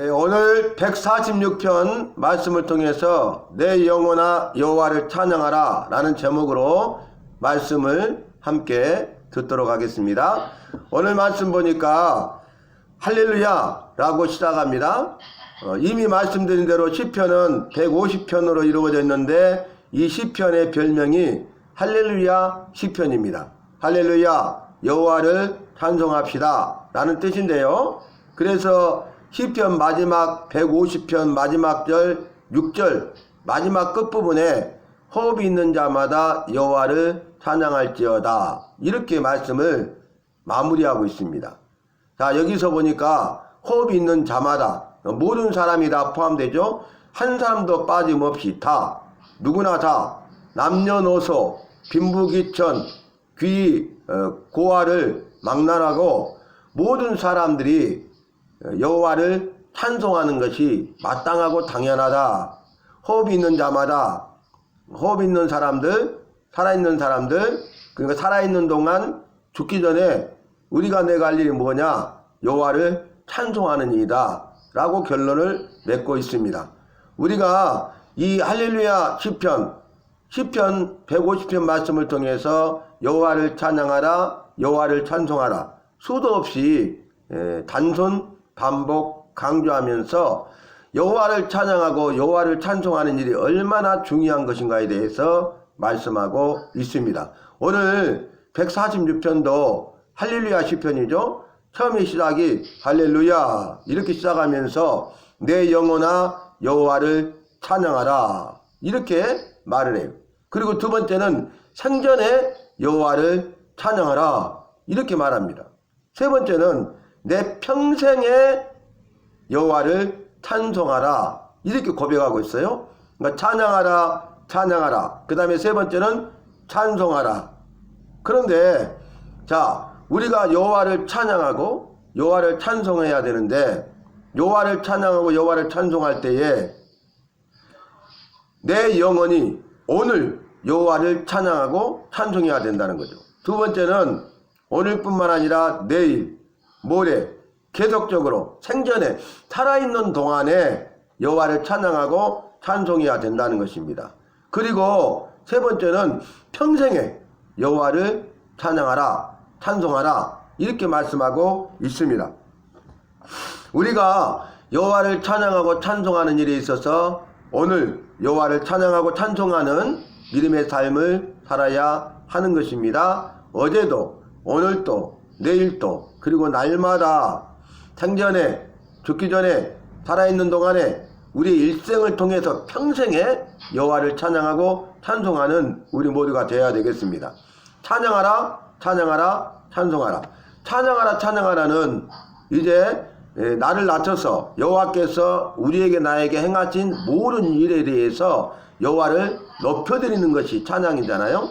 오늘 146편 말씀을 통해서 내 영혼아 여호와를 찬양하라 라는 제목으로 말씀을 함께 듣도록 하겠습니다. 오늘 말씀 보니까 할렐루야 라고 시작합니다. 이미 말씀드린 대로 시편은 150편으로 이루어져 있는데 이 시편의 별명이 할렐루야 시편입니다. 할렐루야 여호와를 찬송합시다 라는 뜻인데요. 그래서 시편 마지막 150편 마지막 절 6절 마지막 끝부분에 호흡이 있는 자마다 여호와를 찬양할지어다 이렇게 말씀을 마무리하고 있습니다. 자, 여기서 보니까 호흡이 있는 자마다 모든 사람이 다 포함되죠. 한 사람도 빠짐없이 다 누구나 다 남녀노소 빈부귀천 귀 고아를 망라하고 모든 사람들이 여호와를 찬송하는 것이 마땅하고 당연하다. 호흡이 있는 자마다 호흡 있는 사람들 살아있는 사람들 그러니까 살아있는 동안 죽기 전에 우리가 내가 할 일이 뭐냐 여호와를 찬송하는 일이다 라고 결론을 맺고 있습니다. 우리가 이 할렐루야 시편 150편 말씀을 통해서 여호와를 찬양하라 여호와를 찬송하라 수도 없이 단순 반복 강조하면서 여호와를 찬양하고 여호와를 찬송하는 일이 얼마나 중요한 것인가에 대해서 말씀하고 있습니다. 오늘 146편도 할렐루야 시편이죠. 처음에 시작이 할렐루야 이렇게 시작하면서 내 영혼아 여호와를 찬양하라 이렇게 말을 해요. 그리고 두 번째는 생전에 여호와를 찬양하라 이렇게 말합니다. 세 번째는 내 평생에 여호와를 찬송하라 이렇게 고백하고 있어요. 그러니까 찬양하라 찬양하라 그 다음에 세 번째는 찬송하라. 그런데 자 우리가 여호와를 찬양하고 여호와를 찬송해야 되는데 여호와를 찬양하고 여호와를 찬송할 때에 내 영혼이 오늘 여호와를 찬양하고 찬송해야 된다는 거죠. 두 번째는 오늘뿐만 아니라 내일 모레 계속적으로 생전에 살아있는 동안에 여호와를 찬양하고 찬송해야 된다는 것입니다. 그리고 세 번째는 평생에 여호와를 찬양하라 찬송하라 이렇게 말씀하고 있습니다. 우리가 여호와를 찬양하고 찬송하는 일에 있어서 오늘 여호와를 찬양하고 찬송하는 믿음의 삶을 살아야 하는 것입니다. 어제도 오늘도 내일도 그리고 날마다 생전에 죽기 전에 살아있는 동안에 우리의 일생을 통해서 평생에 여호와를 찬양하고 찬송하는 우리 모두가 되어야 되겠습니다. 찬양하라 찬양하라 찬송하라 찬양하라 찬양하라는 이제 나를 낮춰서 여호와께서 우리에게 나에게 행하신 모든 일에 대해서 여호와를 높여드리는 것이 찬양이잖아요.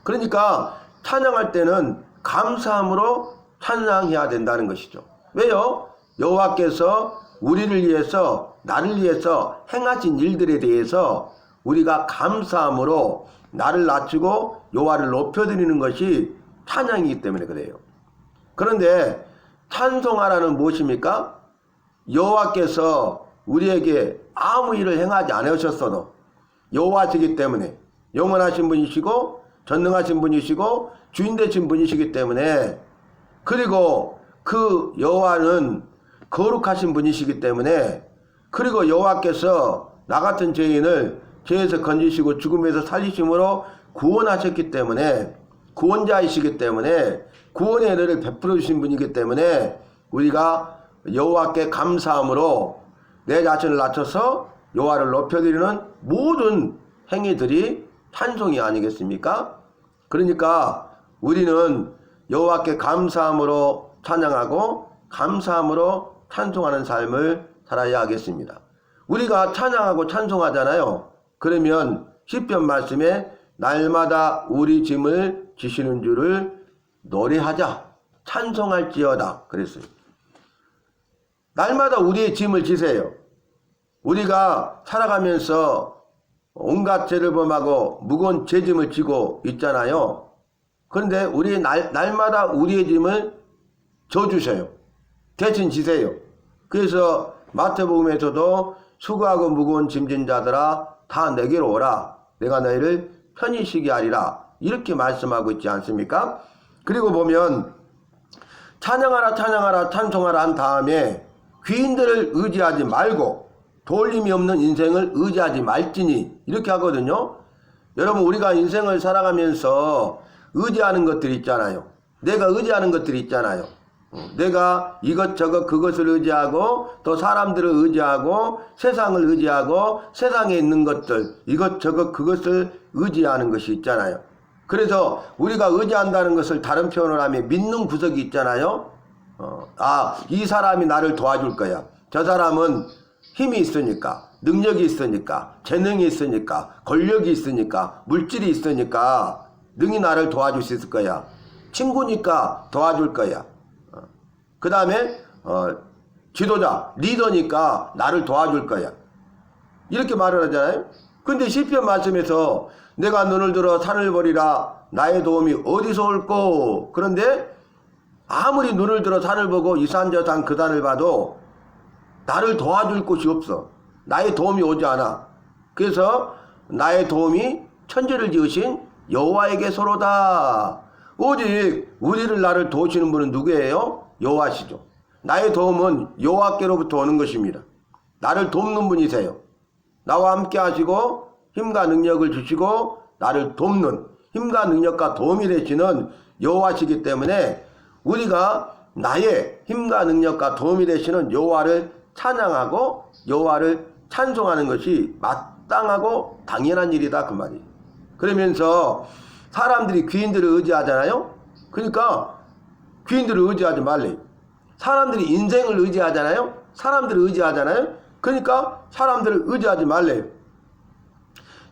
그러니까 찬양할 때는 감사함으로 찬양해야 된다는 것이죠. 왜요? 여호와께서 우리를 위해서 나를 위해서 행하신 일들에 대해서 우리가 감사함으로 나를 낮추고 여호와를 높여드리는 것이 찬양이기 때문에 그래요. 그런데 찬송하라는 무엇입니까? 여호와께서 우리에게 아무 일을 행하지 않으셨어도 여호와시기 때문에 영원하신 분이시고 전능하신 분이시고 주인 되신 분이시기 때문에 그리고 그 여호와는 거룩하신 분이시기 때문에 그리고 여호와께서 나 같은 죄인을 죄에서 건지시고 죽음에서 살리심으로 구원하셨기 때문에 구원자이시기 때문에 구원의 은혜를 베풀어 주신 분이기 때문에 우리가 여호와께 감사함으로 내 자신을 낮춰서 여호와를 높여드리는 모든 행위들이 찬송이 아니겠습니까? 그러니까 우리는 여호와께 감사함으로 찬양하고 감사함으로 찬송하는 삶을 살아야 하겠습니다. 우리가 찬양하고 찬송하잖아요. 그러면 시편 말씀에 날마다 우리 짐을 지시는 줄을 노래하자 찬송할지어다 그랬어요. 날마다 우리의 짐을 지세요. 우리가 살아가면서 온갖 죄를 범하고 무거운 죄짐을 지고 있잖아요. 그런데 우리 날마다 우리의 짐을 져주셔요. 대신 지세요. 그래서 마태복음에서도 수고하고 무거운 짐진 자들아 다 내게로 오라. 내가 너희를 편히 쉬게 하리라. 이렇게 말씀하고 있지 않습니까? 그리고 보면 찬양하라 찬양하라 찬송하라 한 다음에 귀인들을 의지하지 말고 돌림이 없는 인생을 의지하지 말지니 이렇게 하거든요. 여러분 우리가 인생을 살아가면서 의지하는 것들이 있잖아요. 내가 의지하는 것들이 있잖아요. 내가 이것저것 그것을 의지하고 또 사람들을 의지하고 세상을 의지하고 세상에 있는 것들 이것저것 그것을 의지하는 것이 있잖아요. 그래서 우리가 의지한다는 것을 다른 표현을 하면 믿는 구석이 있잖아요. 이 사람이 나를 도와줄 거야. 저 사람은 힘이 있으니까 능력이 있으니까 재능이 있으니까 권력이 있으니까 물질이 있으니까 능히 나를 도와줄 수 있을 거야. 친구니까 도와줄 거야. 그 다음에 지도자 리더니까 나를 도와줄 거야. 이렇게 말을 하잖아요. 근데 시편 말씀에서 내가 눈을 들어 산을 보리라 나의 도움이 어디서 올꼬. 그런데 아무리 눈을 들어 산을 보고 이 산 저 산 그 산을 봐도 나를 도와줄 곳이 없어. 나의 도움이 오지 않아. 그래서 나의 도움이 천지를 지으신 여호와에게서로다. 오직 우리를 나를 도우시는 분은 누구예요? 여호와시죠. 나의 도움은 여호와께로부터 오는 것입니다. 나를 돕는 분이세요. 나와 함께 하시고 힘과 능력을 주시고 나를 돕는 힘과 능력과 도움이 되시는 여호와시기 때문에 우리가 나의 힘과 능력과 도움이 되시는 여호와를 찬양하고 여호와를 찬송하는 것이 마땅하고 당연한 일이다 그 말이에요. 그러면서 사람들이 귀인들을 의지하잖아요. 그러니까 귀인들을 의지하지 말래. 사람들이 인생을 의지하잖아요. 사람들을 의지하잖아요. 그러니까 사람들을 의지하지 말래.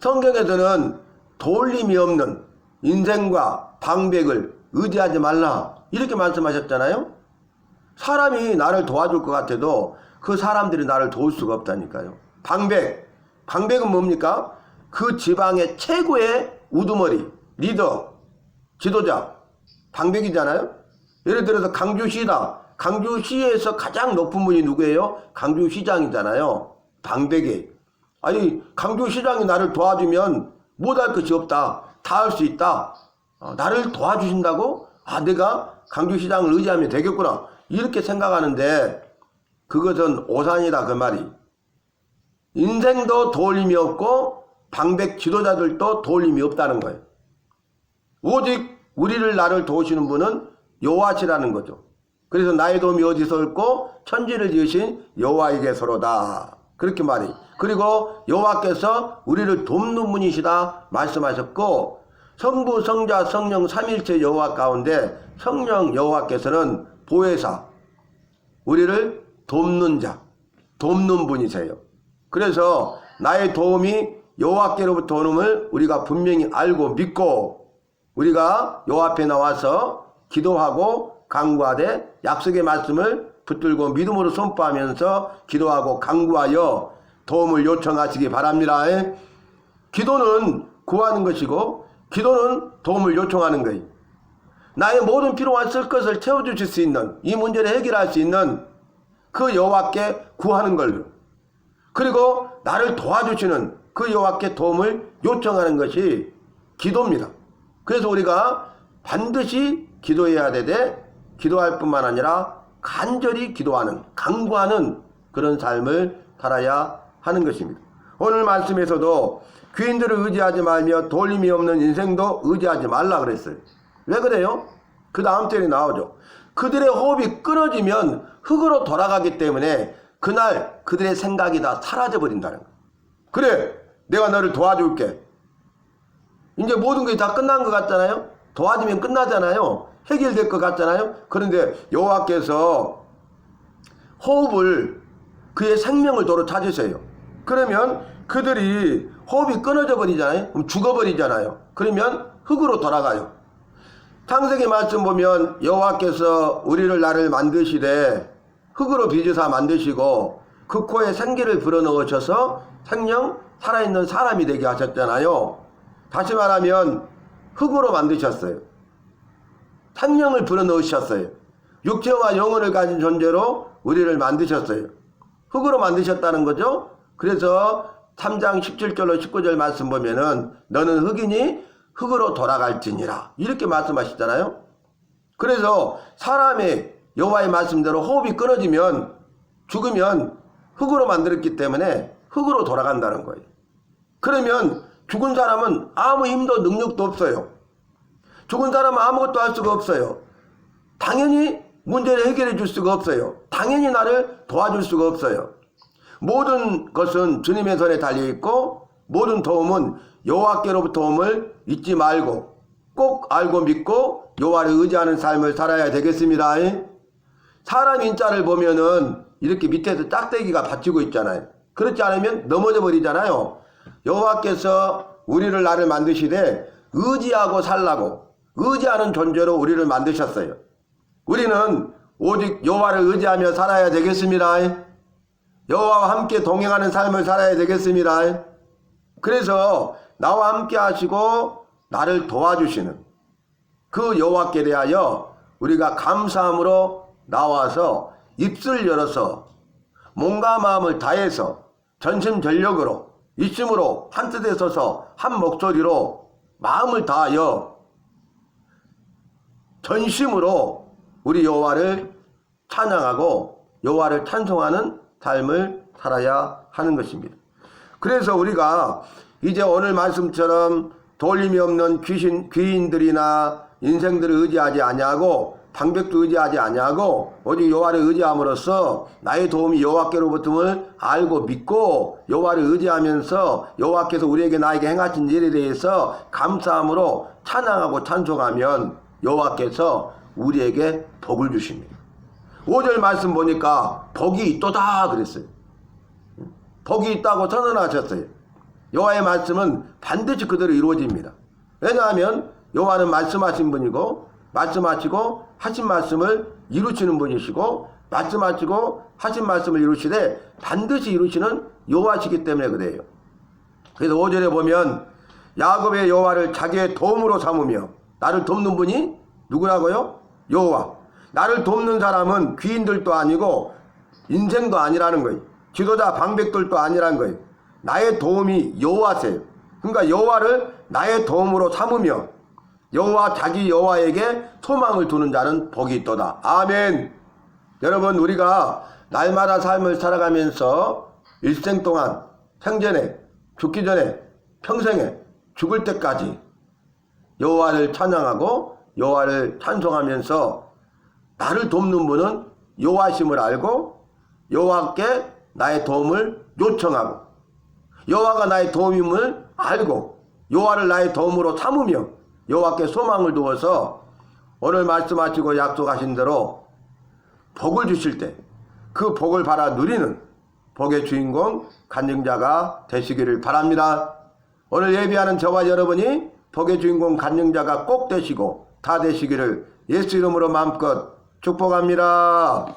성경에서는 돌림이 없는 인생과 방백을 의지하지 말라 이렇게 말씀하셨잖아요. 사람이 나를 도와줄 것 같아도 그 사람들이 나를 도울 수가 없다니까요. 방백은 뭡니까? 그 지방의 최고의 우두머리, 리더, 지도자, 방백이잖아요. 예를 들어서 강주시다. 강주시에서 가장 높은 분이 누구예요? 강주시장이잖아요. 방백이. 아니 강주시장이 나를 도와주면 못할 것이 없다. 다 할 수 있다. 나를 도와주신다고? 내가 강주시장을 의지하면 되겠구나. 이렇게 생각하는데 그것은 오산이다 그 말이. 인생도 도울림이 없고 방백 지도자들도 도울림이 없다는 거예요. 오직 우리를 나를 도우시는 분은 여호와시라는 거죠. 그래서 나의 도움이 어디서 올꼬? 천지를 지으신 여호와에게서로다. 그렇게 말이. 그리고 여호와께서 우리를 돕는 분이시다 말씀하셨고 성부 성자 성령 삼일체 여호와 가운데 성령 여호와께서는 보혜사 우리를 돕는 자 돕는 분이세요. 그래서 나의 도움이 여호와께로부터 오는을 우리가 분명히 알고 믿고 우리가 여호와 앞에 나와서 기도하고 간구하되 약속의 말씀을 붙들고 믿음으로 선포하면서 기도하고 간구하여 도움을 요청하시기 바랍니다. 기도는 구하는 것이고 기도는 도움을 요청하는 거예요. 나의 모든 필요한 쓸 것을 채워주실 수 있는 이 문제를 해결할 수 있는 그 여호와께 구하는 걸로 그리고 나를 도와주시는 그 여호와께 도움을 요청하는 것이 기도입니다. 그래서 우리가 반드시 기도해야 되되 기도할 뿐만 아니라 간절히 기도하는 간구하는 그런 삶을 살아야 하는 것입니다. 오늘 말씀에서도 귀인들을 의지하지 말며 돌림이 없는 인생도 의지하지 말라 그랬어요. 왜 그래요? 그 다음 절에 나오죠. 그들의 호흡이 끊어지면 흙으로 돌아가기 때문에 그날 그들의 생각이 다 사라져 버린다는 거예요. 그래 내가 너를 도와줄게. 이제 모든 것이 다 끝난 것 같잖아요. 도와주면 끝나잖아요. 해결될 것 같잖아요. 그런데 여호와께서 호흡을 그의 생명을 도로 찾으세요. 그러면 그들이 호흡이 끊어져 버리잖아요. 그럼 죽어버리잖아요. 그러면 흙으로 돌아가요. 창세기 말씀 보면 여호와께서 우리를 나를 만드시되 흙으로 빚으사 만드시고 그 코에 생기를 불어넣으셔서 생명 살아있는 사람이 되게 하셨잖아요. 다시 말하면 흙으로 만드셨어요. 생명을 불어넣으셨어요. 육체와 영혼을 가진 존재로 우리를 만드셨어요. 흙으로 만드셨다는 거죠. 그래서 3장 17절로 19절 말씀 보면은 너는 흙이니 흙으로 돌아갈지니라 이렇게 말씀하시잖아요. 그래서 사람의 여호와의 말씀대로 호흡이 끊어지면 죽으면 흙으로 만들었기 때문에 흙으로 돌아간다는 거예요. 그러면 죽은 사람은 아무 힘도 능력도 없어요. 죽은 사람은 아무것도 할 수가 없어요. 당연히 문제를 해결해 줄 수가 없어요. 당연히 나를 도와줄 수가 없어요. 모든 것은 주님의 손에 달려있고 모든 도움은 여호와께로부터 도움을 잊지 말고 꼭 알고 믿고 여호와를 의지하는 삶을 살아야 되겠습니다. 사람 인자를 보면은 이렇게 밑에서 짝대기가 받치고 있잖아요. 그렇지 않으면 넘어져 버리잖아요. 여호와께서 우리를 나를 만드시되 의지하고 살라고 의지하는 존재로 우리를 만드셨어요. 우리는 오직 여호와를 의지하며 살아야 되겠습니다. 여호와와 함께 동행하는 삶을 살아야 되겠습니다. 그래서 나와 함께 하시고 나를 도와주시는 그 여호와께 대하여 우리가 감사함으로 나와서 입술 열어서 몸과 마음을 다해서 전심전력으로 이심으로 한뜻에 서서 한 목소리로 마음을 다하여 전심으로 우리 여호와를 찬양하고 여호와를 찬송하는 삶을 살아야 하는 것입니다. 그래서 우리가 이제 오늘 말씀처럼 돌림이 없는 귀인들이나 인생들을 의지하지 아니하고 방백도 의지하지 아니하고 오직 여호와를 의지함으로써 나의 도움이 여호와께로부터를 알고 믿고 여호와를 의지하면서 여호와께서 우리에게 나에게 행하신 일에 대해서 감사함으로 찬양하고 찬송하면 여호와께서 우리에게 복을 주십니다. 5절 말씀 보니까 복이 있도다 그랬어요. 복이 있다고 선언하셨어요. 여호와의 말씀은 반드시 그대로 이루어집니다. 왜냐하면 여호와는 말씀하신 분이고 말씀하시고 하신 말씀을 이루시는 분이시고 말씀하시고 하신 말씀을 이루시되 반드시 이루시는 여호와시기 때문에 그래요. 그래서 5절에 보면 야곱의 여호와를 자기의 도움으로 삼으며 나를 돕는 분이 누구라고요? 여호와. 나를 돕는 사람은 귀인들도 아니고 인생도 아니라는 거예요. 지도자 방백들도 아니라는 거예요. 나의 도움이 여호와세요. 그러니까 여호와를 나의 도움으로 삼으며 여호와 자기 여호와에게 소망을 두는 자는 복이 있도다. 아멘. 여러분 우리가 날마다 삶을 살아가면서 일생 동안 생전에 죽기 전에 평생에 죽을 때까지 여호와를 찬양하고 여호와를 찬송하면서 나를 돕는 분은 여호와심을 알고 여호와께 나의 도움을 요청하고 여호와가 나의 도움임을 알고 여호와를 나의 도움으로 삼으며 여호와께 소망을 두어서 오늘 말씀하시고 약속하신 대로 복을 주실 때 그 복을 받아 누리는 복의 주인공 간증자가 되시기를 바랍니다. 오늘 예비하는 저와 여러분이 복의 주인공 간증자가 꼭 되시고 다 되시기를 예수 이름으로 마음껏 축복합니다.